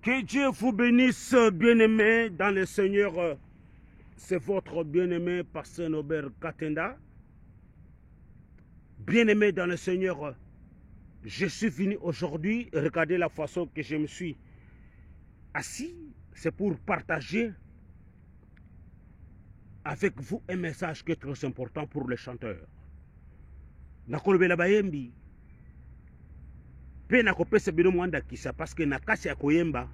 Que Dieu vous bénisse, bien-aimés dans le Seigneur. C'est votre bien-aimé Pasteur Norbert Katenda. Bien-aimé dans le Seigneur, je suis venu aujourd'hui, regardez la façon que je me suis assis, c'est pour partager avec vous un message qui est très important pour les chanteurs. Nakolobela bayembi. Pe nakopesa bino mwanda kisa parce que nakasi ya koyemba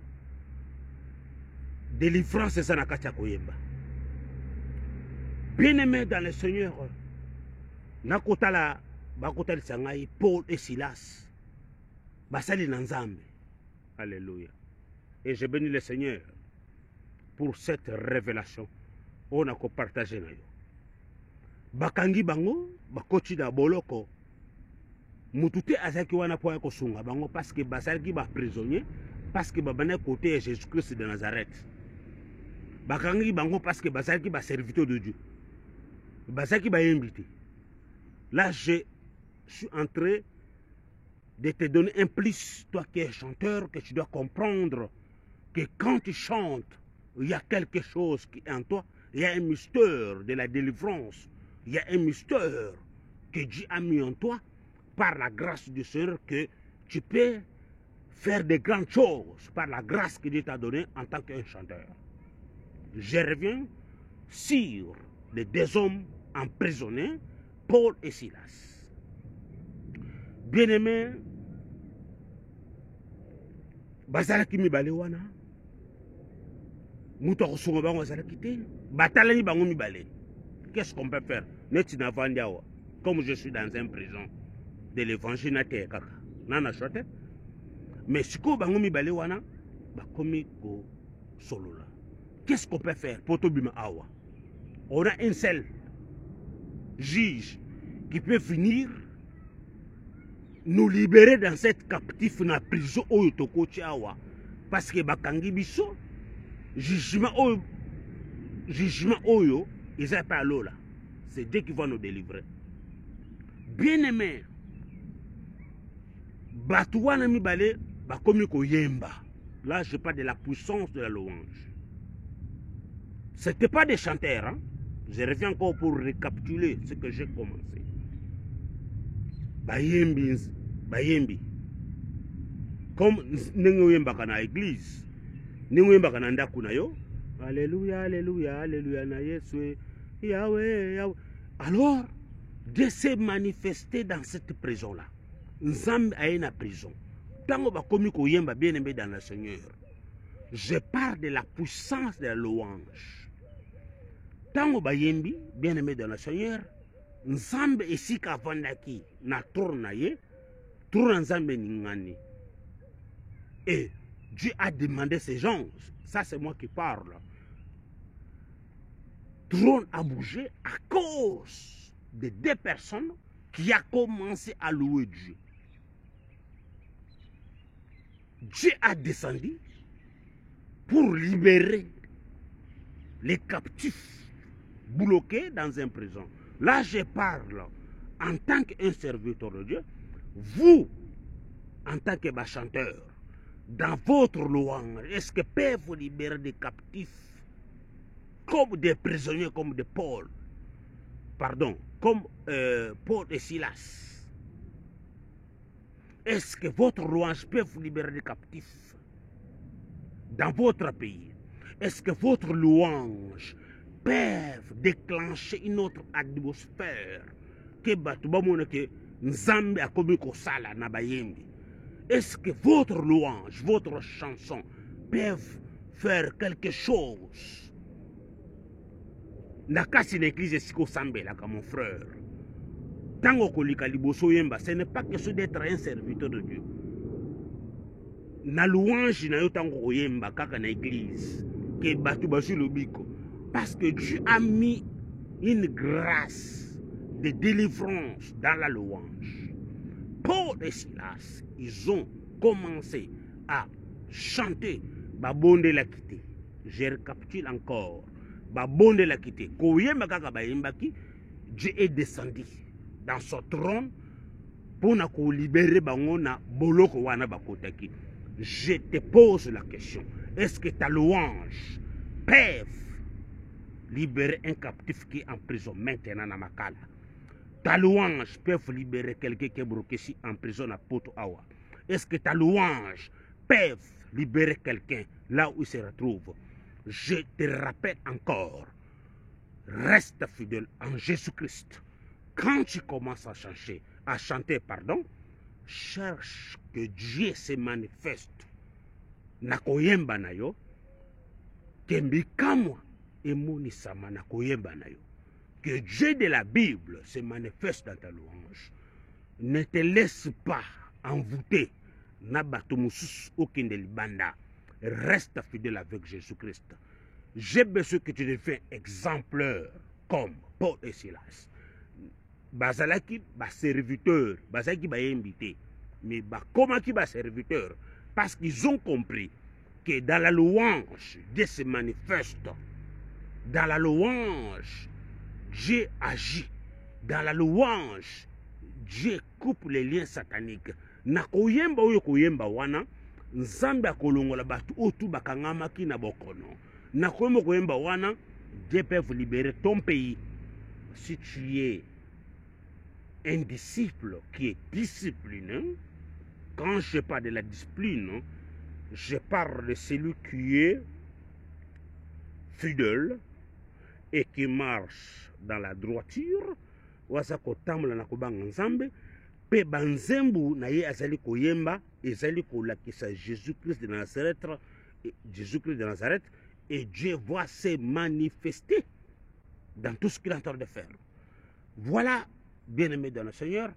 délivrance eza nakati ya koyemba. Bien-aimé dans le Seigneur, nakotala bakotalisa ngai Paul et Silas basali na Nzambe. Alléluia. Et je bénis le Seigneur pour cette révélation. On a partagé na yo. Bakangi bango bakoti na boloko. Mutute azaki wana po ya kosunga bango parce que basali ba prisonnier parce que babana côté Jésus-Christ de Nazareth. Bakangi bango parce que basali ba serviteur de Dieu. Basali ba invité. Là je suis en train de te donner un plus, toi qui es chanteur, que tu dois comprendre que quand tu chantes, il y a quelque chose qui est en toi, il y a un mystère de la délivrance, il y a un mystère que Dieu a mis en toi par la grâce du Seigneur, que tu peux faire de grandes choses par la grâce que Dieu t'a donnée en tant qu'un chanteur. Je reviens sur les deux hommes emprisonnés, Paul et Silas. Bien-aimé, bazalaki mibale wana mutu akosunga bango azalaki te batalani bango mibale. Qu'est-ce qu'on peut faire? Neti na vandi awa comme je suis dans une prison de l'évangile na te kaka nana chote mais siko bango mibale wana bakomi ko solola. Qu'est-ce qu'on peut faire pour tobima awa? On a un seul juge qui peut venir nous libérer dans cette captif na prison oyo tokoti awa parce que bakangi biso jugement oyo ils n'ont pas l'eau là. C'est Dieu qui va nous délivrer. Bien-aimé, batouana mibale bakomi ko yemba. Là je parle de la puissance de la louange. C'était pas des chanteurs, hein? Je reviens encore pour récapituler ce que j'ai commencé. Bayembi comme ningo yembaka na église, ningo yembaka na ndaku na yo. Alléluia, alléluia, alléluia na Yesu, Yahweh, Yahweh. Alors, Dieu s'est manifesté dans cette prison là. Nzambe a une prison. Tango bakomi ko yemba bien-aimé dans le Seigneur. Je parle de la puissance de la louange. Tango bayembi bien-aimé dans le Seigneur. Nzambe esika vandaki na tourna ye, tourna nzambe ningani. Et Dieu a demandé ces gens, ça c'est moi qui parle, trône a bougé à cause de deux personnes qui a commencé à louer Dieu. Dieu a descendu pour libérer les captifs bloqués dans une prison. Là, je parle en tant qu'un serviteur de Dieu. Vous, en tant que chanteur, dans votre louange, est-ce que peut vous libérer des captifs comme des prisonniers, comme de Paul? Pardon, comme Paul et Silas. Est-ce que votre louange peut vous libérer des captifs dans votre pays? Est-ce que votre louange peuvent déclencher une autre atmosphère que que Nzambe a commis sala na bayembi? Est-ce que votre louange, votre chanson peuvent faire quelque chose? Nakasi l'église siko sambela comme mon frère. Tango kolika liboso yemba, ce n'est pas question d'être un serviteur de Dieu. Na louange na yo tango yemba kaka na église que batu basu lobiko. Parce que Dieu a mis une grâce de délivrance dans la louange. Paul et Silas, ils ont commencé à chanter Babonde la quitté. Je récapitule encore. Babonde la quitté. Koyemba kaka bayembaki, Dieu est descendu dans son trône pour na ko libérer bango na boloko wana bakotaki. je te pose la question. Est-ce que ta louange peut libérer un captif qui est en prison maintenant à Makala? Ta louange peut libérer quelqu'un qui est bloqué ici en prison à Poto Awa? Est-ce que ta louange peut libérer quelqu'un là où il se retrouve? Je te rappelle encore, reste fidèle en Jésus-Christ. Quand tu commences à chanter, cherche que Dieu se manifeste. Nakoyemba na yo, kembikamwa emonisama nakoyemba na yo. Que Dieu de la Bible se manifeste dans ta louange. Ne te laisse pas envoûter. Reste fidèle avec Jésus-Christ. J'ai besoin que tu deviens exemplaire comme Paul et Silas. Bazalaki ba serviteur, bazalaki ba invité, mais ba komaki ba serviteur parce qu'ils ont compris que dans la louange Dieu se manifeste. Dans la louange Dieu agit. Dans la louange Dieu coupe les liens sataniques. Na koyemba oyo koyemba wana nzambe akolongola batu otu bakangamaki na bokono. Na koyemba wana Dieu peut vous libérer ton pays. Si tu es un disciple qui est discipliné, quand je parle de la discipline, je parle de celui qui est fidèle et qui marche dans la droiture. Wasa kotamula na kobanga nzambe pe banzembu na ye azali koyemba ezali kolakisa Jésus-Christ de Nazareth, et Dieu va se manifester dans tout ce qu'il est en train de faire. Voilà, bien-aimé dans le Seigneur,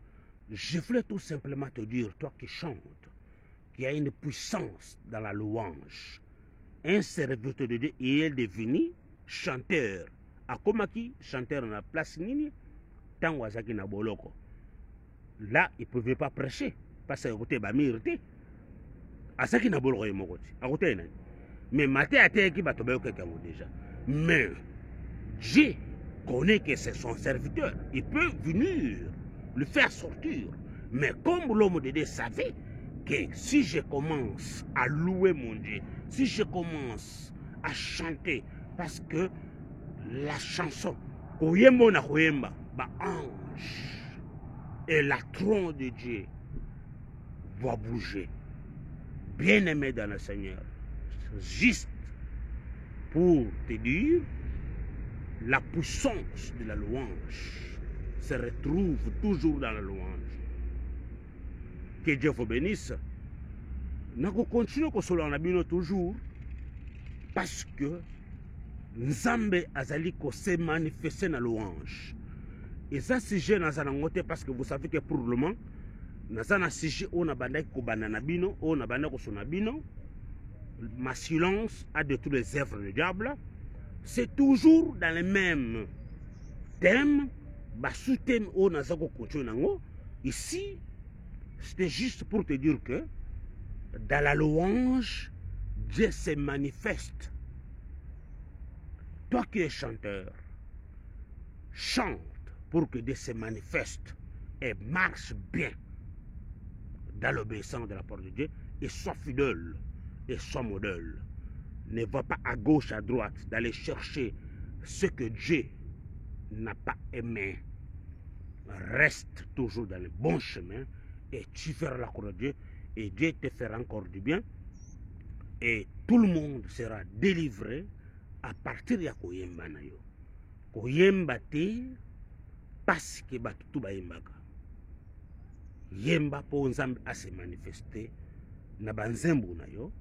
je voulais tout simplement te dire, toi qui chantes, qu'il y a une puissance dans la louange. Un serviteur de Dieu, il est devenu chanteur. Akomaki, chanteur na place nini, tango azaki na boloko. Là, il ne pouvait pas prêcher, parce qu'il était bamirté. Azaki na boloko yemokoti, akote nani. Mais maté ate ki batobayo quelqu'un déjà. Mais Dieu connaît que c'est son serviteur. Il peut venir le faire sortir. Mais comme l'homme de Dieu savait que si je commence à louer mon Dieu, si je commence à chanter, parce que la chanson, koyembo na koyemba, ba ange et la trône de Dieu va bouger. Bien-aimé dans le Seigneur, juste pour te dire, la puissance de la louange se retrouve toujours dans la louange. Que Dieu vous bénisse. Nous continuons à se toujours parce que Nzambe azali ko se manifester dans la louange. Et ça, c'est sujet parce que vous savez que pour le moment, nous avons un sujet où on a bananabino, où on a bananabino. Ma silence a de toutes les œuvres du diable. C'est toujours dans les mêmes thèmes. Ici, c'était juste pour te dire que dans la louange, Dieu se manifeste. Toi qui es chanteur, chante pour que Dieu se manifeste et marche bien dans l'obéissance de la parole de Dieu et sois fidèle et sois modèle. Ne va pas à gauche, à droite, d'aller chercher ce que Dieu n'a pas aimé. Reste toujours dans le bon chemin et tu feras la cour de Dieu et Dieu te fera encore du bien et tout le monde sera délivré à partir de koyemba na yo. Koyemba te parce que batutu bayembaka. Yemba po nzambe a se manifester na banzembu na yo.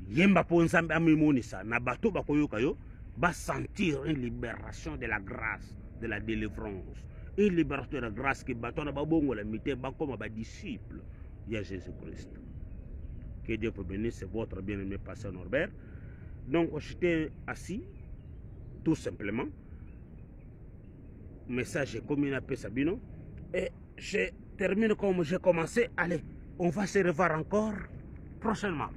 Yemba po nzambe amimonisa na bato bakoyoka yo ba sentir une libération de la grâce, de la délivrance. Une libération de la grâce qui bato na babongo la mité ba comme ba disciple de Jésus-Christ. Que Dieu vous bénisse, c'est votre bien-aimé pasteur Norbert. Donc j'étais assis tout simplement. Message est comme une Sabino et je termine comme j'ai commencé. Allez, on va se revoir encore prochainement.